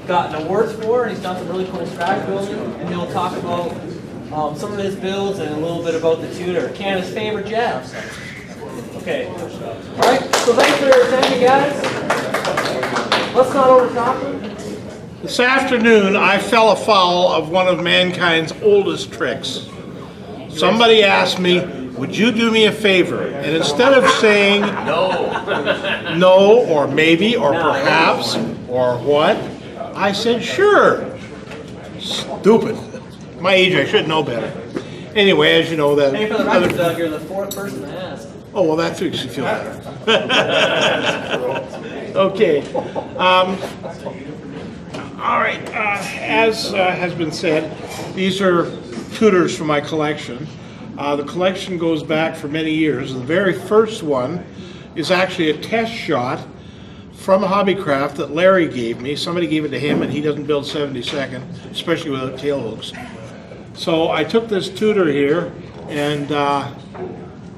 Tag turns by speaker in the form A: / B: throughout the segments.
A: gotten awards for, and he's done some really cool scratch building, and he'll talk about some of his builds and a little bit about the tutor. Canada's favorite jazz. Okay. All right. So thanks for your attention, guys. Let's not overtalk them.
B: This afternoon, I fell afoul of one of mankind's oldest tricks. Somebody asked me, would you do me a favor? And instead of saying no, or maybe, or perhaps, or what, I said, sure. Stupid. My age, I should know better. Anyway, as you know, that.
A: Hey, for the record, Doug, you're the fourth person to ask.
B: Oh, well, that makes you feel better. Okay. All right. As has been said, these are tutors from my collection. The collection goes back for many years. The very first one is actually a test shot from Hobbycraft that Larry gave me. Somebody gave it to him, and he doesn't build 72nd, especially without tail hooks. So I took this tutor here and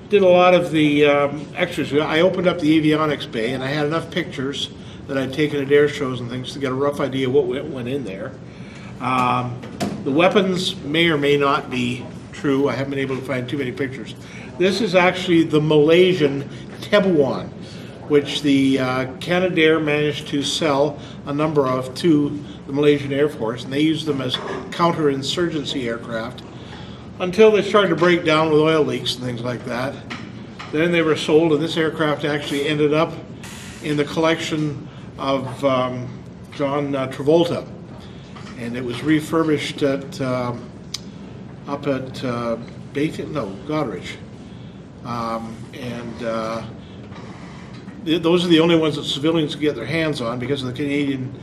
B: did a lot of the extras. I opened up the avionics bay, and I had enough pictures that I'd taken at air shows and things to get a rough idea what went in there. The weapons may or may not be true. I haven't been able to find too many pictures. This is actually the Malaysian Tebuan, which the Canadair managed to sell a number of to the Malaysian Air Force, and they used them as counterinsurgency aircraft until they started to break down with oil leaks and things like that. Then they were sold, and this aircraft actually ended up in the collection of John Travolta, and it was refurbished at up at Goderich, those are the only ones that civilians can get their hands on because of the Canadian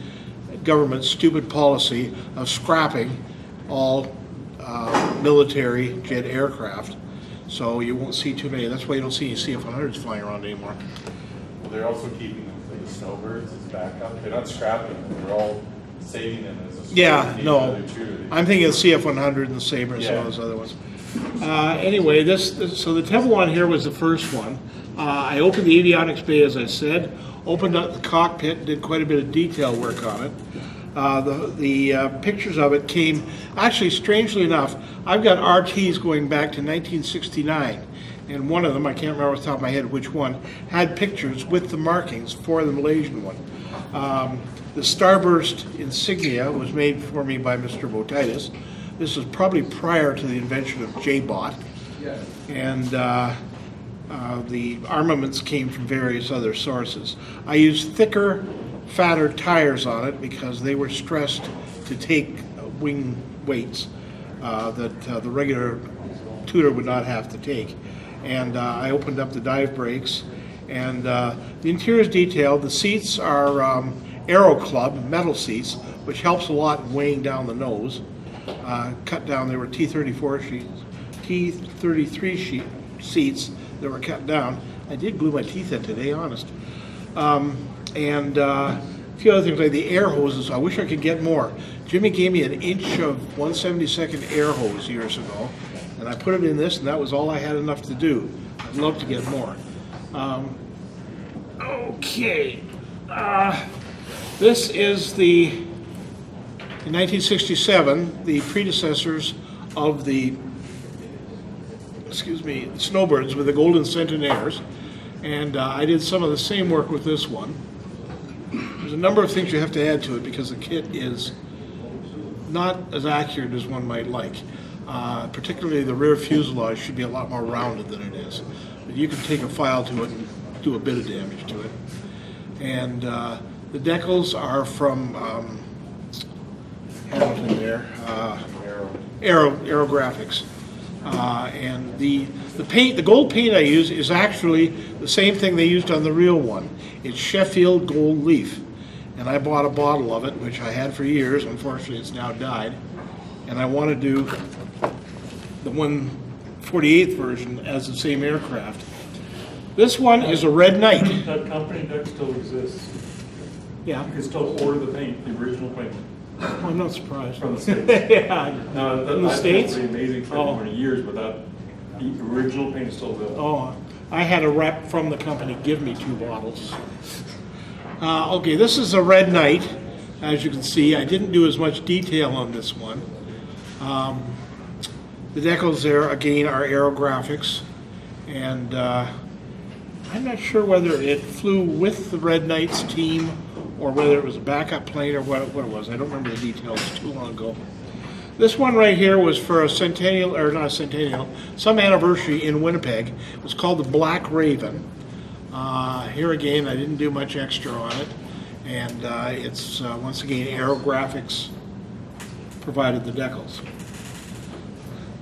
B: government's stupid policy of scrapping all military jet aircraft. So you won't see too many. That's why you don't see any CF-100s flying around anymore.
C: Well, they're also keeping them for the snowbirds as backup. They're not scrapping them. They're all saving them as a
B: Yeah, no. I'm thinking of CF-100 and the Sabre and some of those other ones. Anyway, so the Tebuan here was the first one. I opened the avionics bay, as I said, opened up the cockpit, did quite a bit of detail work on it. The pictures of it came, actually, strangely enough, I've got RTs going back to 1969, and one of them, I can't remember off the top of my head which one, had pictures with the markings for the Malaysian one. The Starburst insignia was made for me by Mr. Botitis. This was probably prior to the invention of J-Bot, and the armaments came from various other sources. I used thicker, fatter tires on it because they were stressed to take wing weights that the regular tutor would not have to take. And I opened up the dive brakes, and the interior is detailed. The seats are Aero Club metal seats, which helps a lot in weighing down the nose. Cut down, they were T33 seats that were cut down. I did glue my teeth in today, honest. And a few other things like the air hoses. I wish I could get more. Jimmy gave me an inch of 1/72nd air hose years ago, and I put it in this, and that was all I had enough to do. I'd love to get more. Okay. This is in 1967, the predecessors of the snowbirds with the golden centenaires, and I did some of the same work with this one. There's a number of things you have to add to it because the kit is not as accurate as one might like. Particularly the rear fuselage should be a lot more rounded than it is. But you can take a file to it and do a bit of damage to it. And the decals are from Hamilton there, Aerographics. And the paint, the gold paint I use is actually the same thing they used on the real one. It's Sheffield Gold Leaf. And I bought a bottle of it, which I had for years. Unfortunately, it's now died. And I want to do the 148th version as the same aircraft. This one is a Red Knight.
D: That company deck still exists.
B: Yeah.
D: You can still order the paint, the original paint.
B: I'm not surprised.
D: From the States.
B: Yeah.
D: In
B: the States?
D: Pretty amazing for many years, but the original paint is still available.
B: Oh, I had a rep from the company give me 2 bottles. Okay, this is a Red Knight. As you can see, I didn't do as much detail on this one. The decals there, again, are aerographics, and I'm not sure whether it flew with the Red Knights team or whether it was a backup plane or what it was. I don't remember the details, too long ago. This one right here was for a centennial, or not a centennial, some anniversary in Winnipeg. It was called the Black Raven. Here again, I didn't do much extra on it, and it's once again aerographics provided the decals.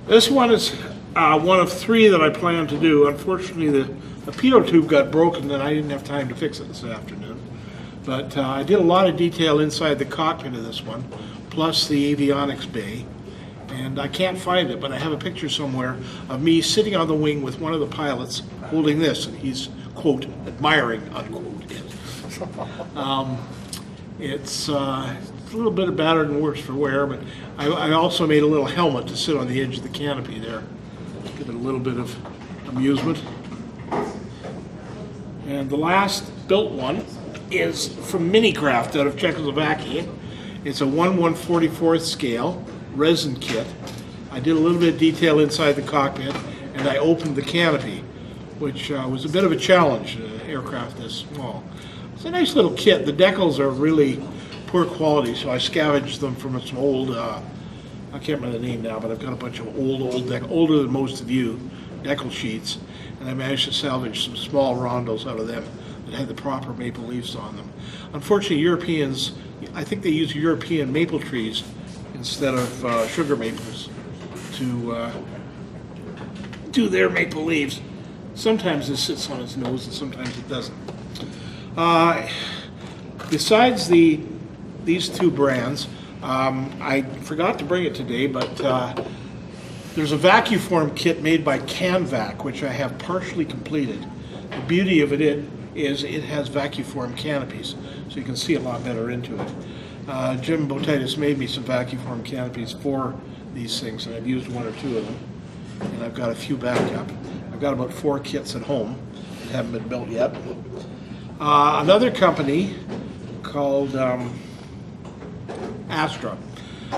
B: This one is one of 3 that I plan to do. Unfortunately, the pitot tube got broken and I didn't have time to fix it this afternoon. But I did a lot of detail inside the cockpit of this one, plus the avionics bay. And I can't find it, but I have a picture somewhere of me sitting on the wing with one of the pilots holding this, and he's, quote, admiring, unquote, it. It's a little bit battered and worse for wear, but I also made a little helmet to sit on the edge of the canopy there. Give it a little bit of amusement. And the last built one is from Minicraft out of Czechoslovakia. It's a 1/144th scale resin kit. I did a little bit of detail inside the cockpit, and I opened the canopy, which was a bit of a challenge, an aircraft this small. It's a nice little kit. The decals are really poor quality, so I scavenged them from some old, I can't remember the name now, but I've got a bunch of older than most of you, decal sheets, and I managed to salvage some small rondos out of them that had the proper maple leaves on them. Unfortunately, Europeans, I think they use European maple trees instead of sugar maples to do their maple leaves. Sometimes it sits on its nose and sometimes it doesn't. Besides these 2 brands, I forgot to bring it today, but there's a vacuform kit made by Canvac, which I have partially completed. The beauty of it is it has vacuform canopies, so you can see a lot better into it. Jim Botitis made me some vacuform canopies for these things, and I've used 1 or 2 of them, and I've got a few backup. I've got about 4 kits at home that haven't been built yet. Another company called Astra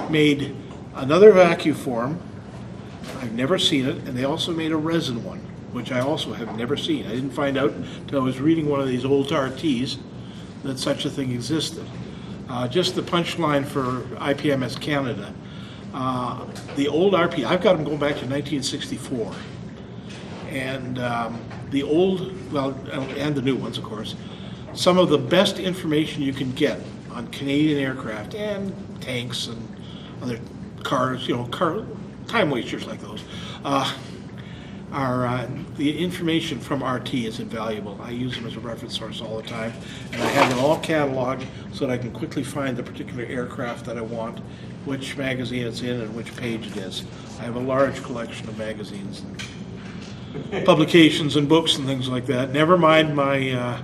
B: made another vacuform. I've never seen it, and they also made a resin one, which I also have never seen. I didn't find out until I was reading one of these old RTs that such a thing existed. Just the punchline for IPMS Canada. The old RP, I've got them going back to 1964. And the old, well, and the new ones, of course, some of the best information you can get on Canadian aircraft and tanks and other cars, time wasters like those, are the information from RT is invaluable. I use them as a reference source all the time, and I have them all cataloged so that I can quickly find the particular aircraft that I want, which magazine it's in, and which page it is. I have a large collection of magazines and publications and books and things like that. Never mind my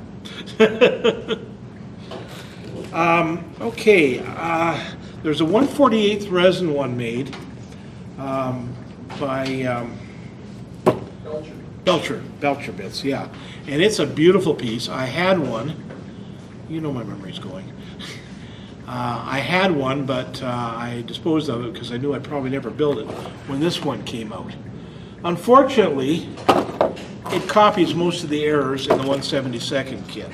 B: okay, there's a 1/48th resin one made by Belcher bits, yeah. And it's a beautiful piece. I had one. You know my memory's going. I had one, but I disposed of it because I knew I'd probably never build it when this one came out. Unfortunately, it copies most of the errors in the 1/72nd kit.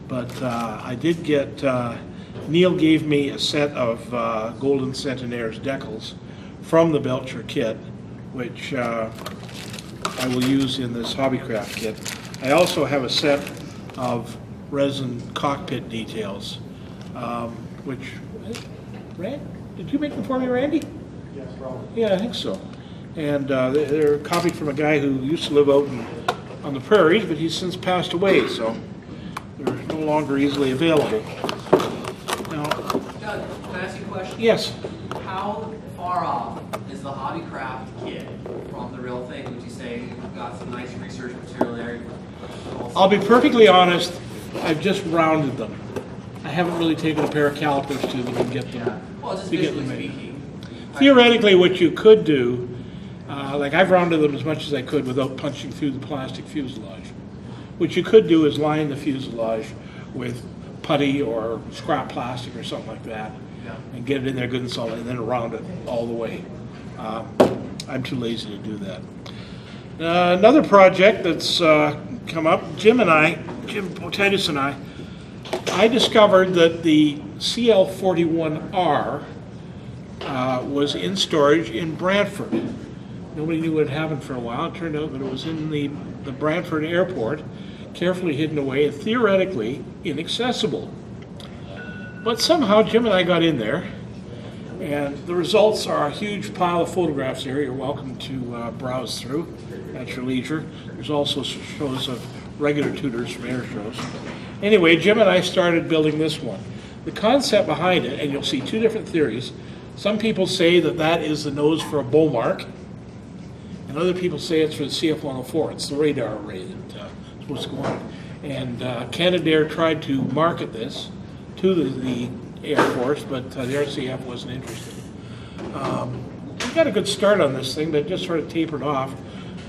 B: But I did get, Neil gave me a set of Golden Centenaires decals from the Belcher kit, which I will use in this Hobbycraft kit. I also have a set of resin cockpit details, which, did you make them for me, Randy?
C: Yes, probably.
B: Yeah, I think so. And they're copied from a guy who used to live out on the prairies, but he's since passed away, so they're no longer easily available. Now,
A: Doug, can I ask you a question?
B: yes,
A: How far off is the Hobbycraft kit from the real thing? Would you say you've got some nice research material there?
B: I'll be perfectly honest, I've just rounded them. I haven't really taken a pair of calipers to them and get them.
A: Well, just
B: to get
A: visually
B: them made.
A: speaking.
B: Theoretically, what you could do, like I've rounded them as much as I could without punching through the plastic fuselage. What you could do is line the fuselage with putty or scrap plastic or something like that, and get it in there good and solid, and then around it all the way. I'm too lazy to do that. Another project that's come up, Jim Potatis and I discovered that the CL41R was in storage in Brantford. Nobody knew what happened for a while. It turned out that it was in the Brantford airport, carefully hidden away and theoretically inaccessible. But somehow Jim and I got in there, and the results are a huge pile of photographs here. You're welcome to browse through at your leisure. There's also shows of regular tutors from air shows. Anyway, Jim and I started building this one. The concept behind it, and you'll see two different theories. Some people say that that is the nose for a bow mark, and other people say it's for the CF-104. It's the radar array that's supposed to go on. And Canadair tried to market this to the Air Force, but the RCF wasn't interested. We got a good start on this thing, but it just sort of tapered off.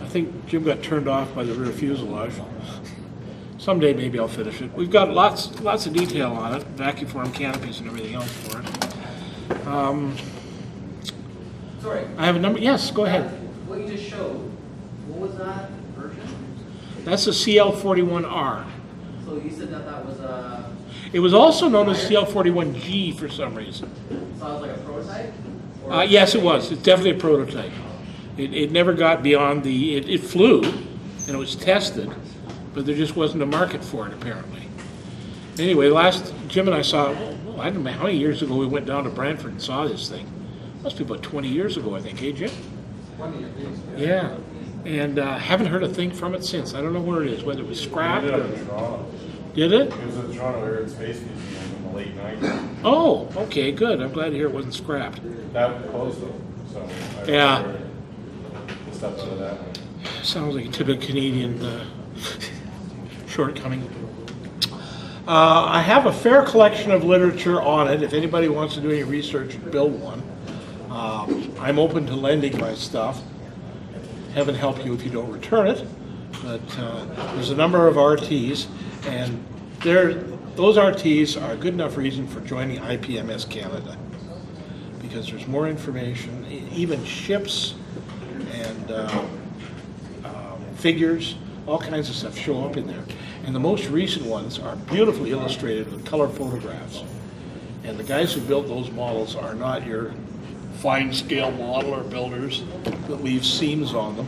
B: I think Jim got turned off by the rear fuselage. Someday maybe I'll finish it. We've got lots of detail on it, vacuum form canopies and everything else for it.
A: Sorry.
B: I have a number. Yes, go ahead.
A: What you just showed, what was that version?
B: That's the CL41R.
A: So you said that was a,
B: It was also known as CL41G for some reason.
A: sounds like a prototype? Or
B: Yes, it was. It's definitely a prototype. It never got beyond it flew, and it was tested, but there just wasn't a market for it, apparently. Anyway, Jim and I saw, I don't know how many years ago we went down to Brantford and saw this thing. Must be about 20 years ago, I think, eh, Jim?
C: 20 at least.
B: Yeah. And haven't heard a thing from it since. I don't know where it is, whether it was scrapped
C: Ended
B: or...
C: up in Toronto.
B: Did it?
C: It was at the Toronto Air and Space Museum in the late 90s.
B: Oh, okay, good. I'm glad to hear it wasn't scrapped.
C: That closed though, so I
B: Yeah.
C: remember the stuff out of that one.
B: Sounds like a typical Canadian shortcoming. I have a fair collection of literature on it. If anybody wants to do any research and build one, I'm open to lending my stuff. Heaven help you if you don't return it. But there's a number of RTs, and those RTs are a good enough reason for joining IPMS Canada, because there's more information, even ships and figures, all kinds of stuff show up in there. And the most recent ones are beautifully illustrated with color photographs. And the guys who built those models are not your fine scale modeler builders that leave seams on them.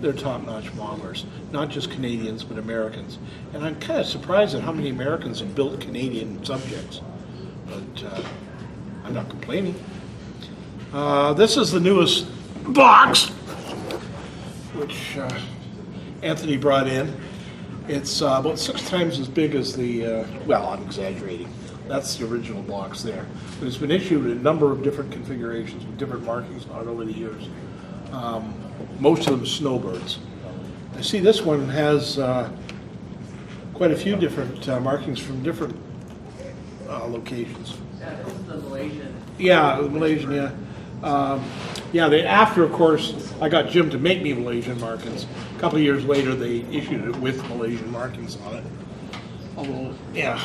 B: They're top-notch modelers, not just Canadians, but Americans. And I'm kind of surprised at how many Americans have built Canadian subjects, but I'm not complaining. This is the newest box, which Anthony brought in. It's about 6 times as big as the, well, I'm exaggerating. That's the original box there. But it's been issued in a number of different configurations with different markings on it over the years. Most of them snowbirds. I see this one has quite a few different markings from different locations.
A: Yeah, this is the Malaysian.
B: Yeah, Malaysian, yeah. After, of course, I got Jim to make me Malaysian markings. A couple of years later, they issued it with Malaysian markings on it. Although, yeah.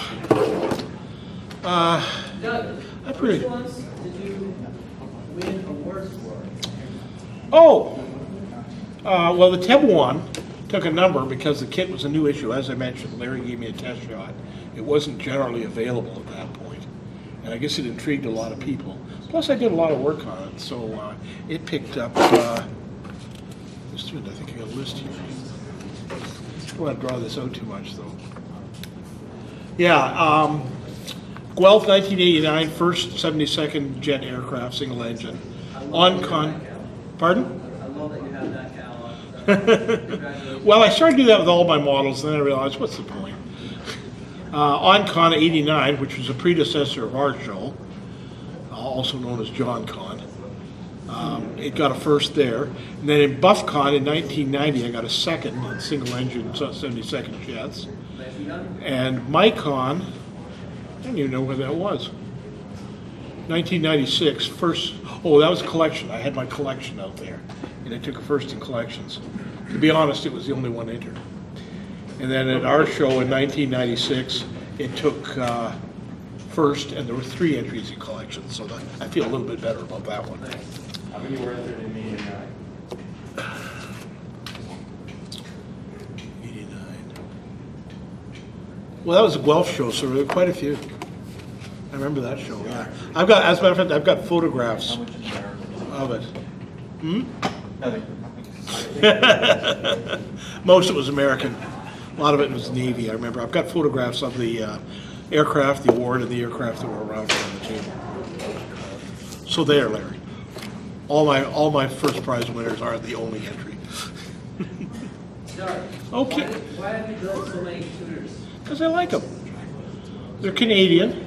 A: Doug,
B: Which
A: ones did you win awards for?
B: Oh! Well, the TEB one took a number because the kit was a new issue. As I mentioned, Larry gave me a test shot. It wasn't generally available at that point. And I guess it intrigued a lot of people. Plus, I did a lot of work on it, so it picked up, I think I got a list here. I don't want to draw this out too much, though. Yeah, Guelph 1989, first 72nd jet aircraft, single engine. Pardon?
A: I love that you have that catalog.
B: Well, I started to do that with all my models, and then I realized, what's the point? OnCon 89, which was a predecessor of our show, also known as John Con. It got a first there. And then in BuffCon in 1990, I got a second in single-engine 72nd jets. And MyCon, I don't even know where that was. 1996, first, oh, that was a collection. I had my collection out there, and I took a first in collections. To be honest, it was the only one entered. And then at our show in 1996, it took first, and there were 3 entries in collections, so I feel a little bit better about that one.
D: How many were there in '89?
B: 89. Well, that was a Guelph show, so there were quite a few. I remember that show, yeah. I've got, as a matter of fact, I've got photographs of it. Most of it was American. A lot of it was Navy, I remember. I've got photographs of the aircraft, the award, and the aircraft that were around on the table. So there, Larry. All my first prize winners are the only entry. Okay.
A: Why have you built so many tutors?
B: Because I like them. They're Canadian,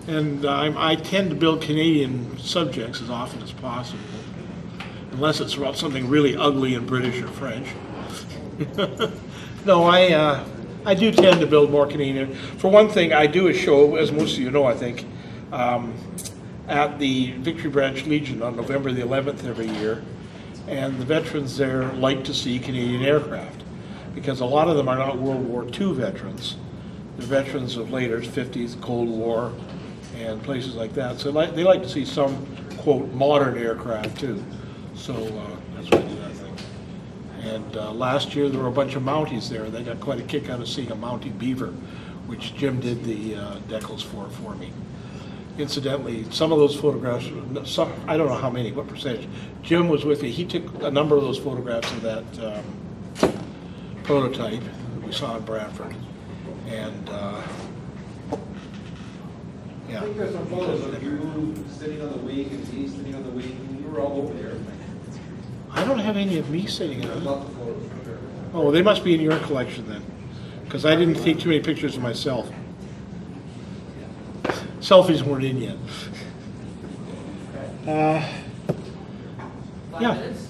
B: and I tend to build Canadian subjects as often as possible, unless it's about something really ugly in British or French. No, I do tend to build more Canadian. For one thing, I do a show, as most of you know, I think, at the Victory Branch Legion on November the 11th every year, and the veterans there like to see Canadian aircraft, because a lot of them are not World War II veterans. They're veterans of later, 50s, Cold War, and places like that. So they like to see some, quote, modern aircraft too. So that's why I do that thing. And last year there were a bunch of Mounties there. They got quite a kick out of seeing a Mountie Beaver, which Jim did the decals for me. Incidentally, some of those photographs, I don't know how many, what percentage. Jim was with me. He took a number of those photographs of that prototype that we saw in Bradford. And yeah.
E: I think there's some photos of you sitting on the wing and me sitting on the wing. You were all over there.
B: I don't have any of me sitting in
E: I
B: it.
E: love the photos.
B: Oh, they must be in your collection then, because I didn't take too many pictures of myself. Selfies weren't in yet.
A: 5
B: Yeah.
A: minutes?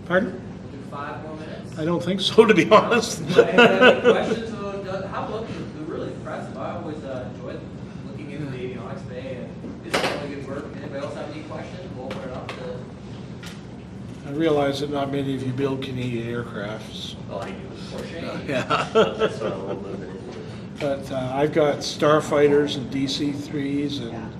B: Pardon?
A: Do 5 more minutes?
B: I don't think so, to be honest.
A: Any questions about how looking? They're really impressive. I always enjoy looking into the avionics bay, and it's really good work. Anybody else have any questions? We'll open it up to.
B: I realize that not many of you build Canadian aircrafts.
A: Oh, I do. For shame.
B: Yeah.
D: That's what I'm a little bit.
B: But I've got Starfighters and DC-3s and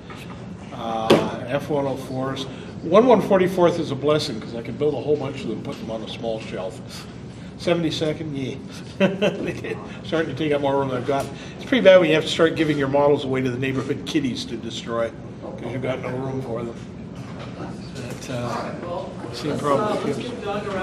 B: F-104s. 1/144th is a blessing because I can build a whole bunch of them and put them on a small shelf. 72nd, yeah. They're starting to take up more room than I've got. It's pretty bad when you have to start giving your models away to the neighborhood kiddies to destroy because you've got no room for them. But,
A: Well,
B: same
A: let's
B: problem with
A: let's
B: kids.
A: give Doug a round